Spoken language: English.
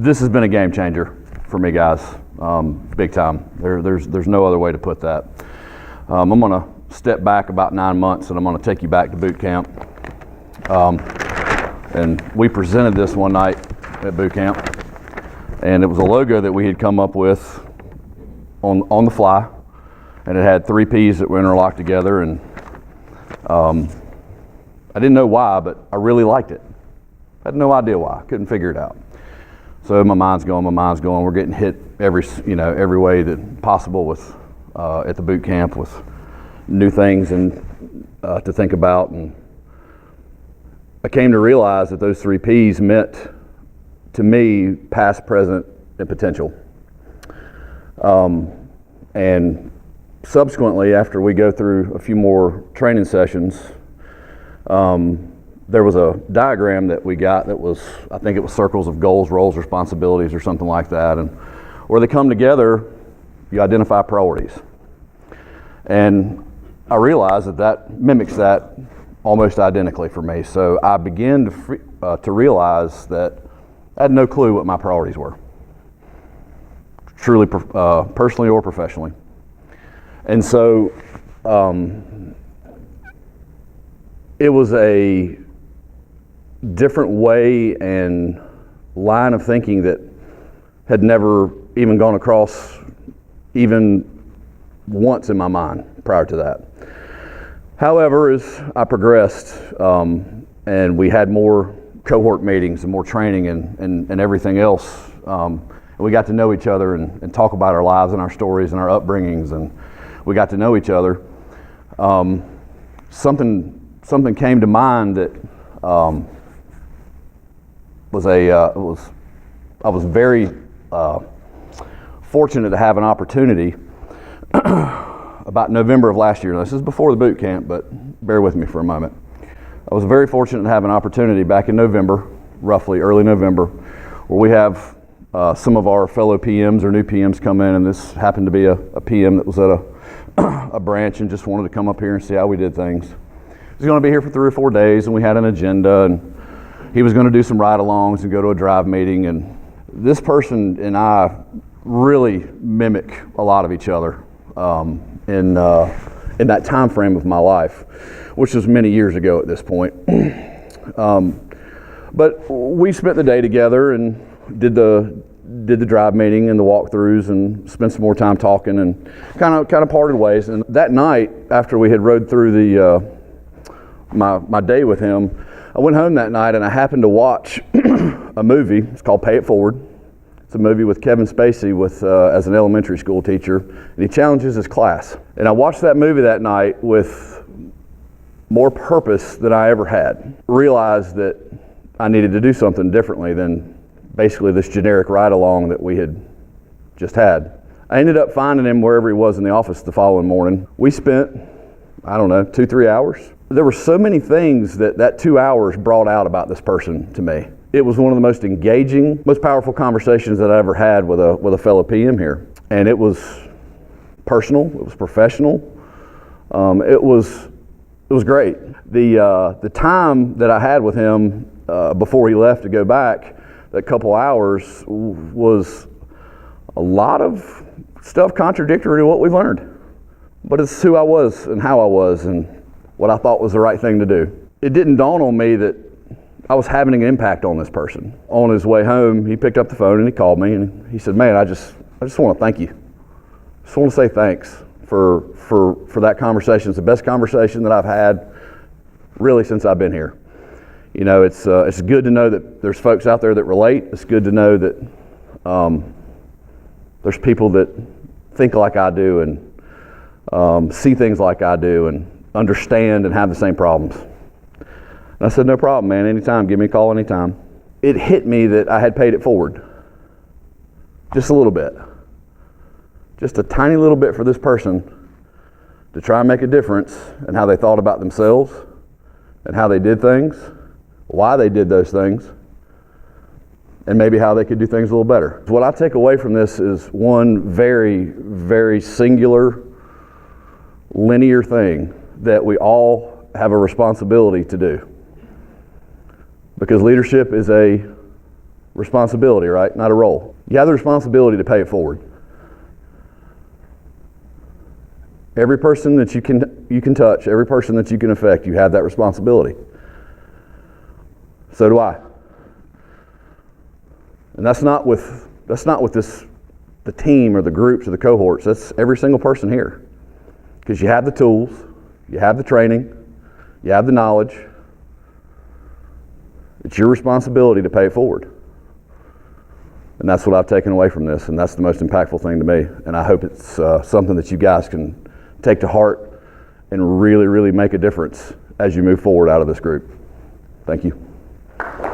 This has been a game changer for me, guys, big time. There's no other way to put that. I'm going to step back about 9 months, and I'm going to take you back to boot camp. And we presented this one night at boot camp, and it was a logo that we had come up with on the fly, and it had 3 P's that were interlocked together, and I didn't know why, but I really liked it. I had no idea why. Couldn't figure it out. So my mind's going. We're getting hit every way that possible with at the boot camp with new things and to think about. And I came to realize that those 3 P's meant to me past, present, and potential. And subsequently, after we go through a few more training sessions, there was a diagram that we got that was, I think it was circles of goals, roles, responsibilities, or something like that. And where they come together, you identify priorities. And I realized that mimics that almost identically for me. So I began to realize that I had no clue what my priorities were, truly personally or professionally. And so it was a different way and line of thinking that had never even gone across even once in my mind prior to that. However, as I progressed and we had more cohort meetings and more training and everything else, we got to know each other and talk about our lives and our stories and our upbringings, and we got to know each other. Something came to mind that I was very fortunate to have an opportunity about November of last year. Now, this is before the boot camp, but bear with me for a moment. I was very fortunate to have an opportunity back in November, roughly early November, where we have some of our fellow PMs or new PMs come in, and this happened to be a PM that was at a branch and just wanted to come up here and see how we did things. He was going to be here for 3 or 4 days, and we had an agenda, and he was going to do some ride-alongs and go to a drive meeting. And this person and I really mimic a lot of each other in that time frame of my life, which was many years ago at this point. But we spent the day together and did the drive meeting and the walkthroughs and spent some more time talking and kind of parted ways. And that night, after we had rode through the my day with him, I went home that night and I happened to watch a movie. It's called Pay It Forward. It's a movie with Kevin Spacey as an elementary school teacher, and he challenges his class. And I watched that movie that night with more purpose than I ever had. Realized that I needed to do something differently than basically this generic ride-along that we had just had. I ended up finding him wherever he was in the office the following morning. We spent, 2-3 hours. There were so many things that 2 hours brought out about this person to me. It was one of the most engaging, most powerful conversations that I ever had with a fellow PM here. And it was personal, it was professional, it was great. The time that I had with him before he left to go back, that couple hours, was a lot of stuff contradictory to what we've learned. But it's who I was and how I was and what I thought was the right thing to do. It didn't dawn on me that I was having an impact on this person. On his way home, he picked up the phone and he called me and he said, "Man, I just want to thank you. I just want to say thanks for that conversation. It's the best conversation that I've had really since I've been here. You know, it's good to know that there's folks out there that relate. It's good to know that there's people that think like I do and see things like I do and understand and have the same problems." And I said, "No problem, man. Anytime. Give me a call anytime." It hit me that I had paid it forward. Just a little bit. Just a tiny little bit for this person to try and make a difference in how they thought about themselves and how they did things, why they did those things, and maybe how they could do things a little better. What I take away from this is one very, very singular, linear thing that we all have a responsibility to do. Because leadership is a Responsibility, right? Not a role. You have the responsibility to pay it forward. Every person that you can touch, every person that you can affect, you have that responsibility. So do I. And that's not with the team or the groups or the cohorts. That's every single person here. Because you have the tools, you have the training, you have the knowledge. It's your responsibility to pay it forward. And that's what I've taken away from this, and that's the most impactful thing to me. And I hope it's something that you guys can take to heart and really, really make a difference as you move forward out of this group. Thank you.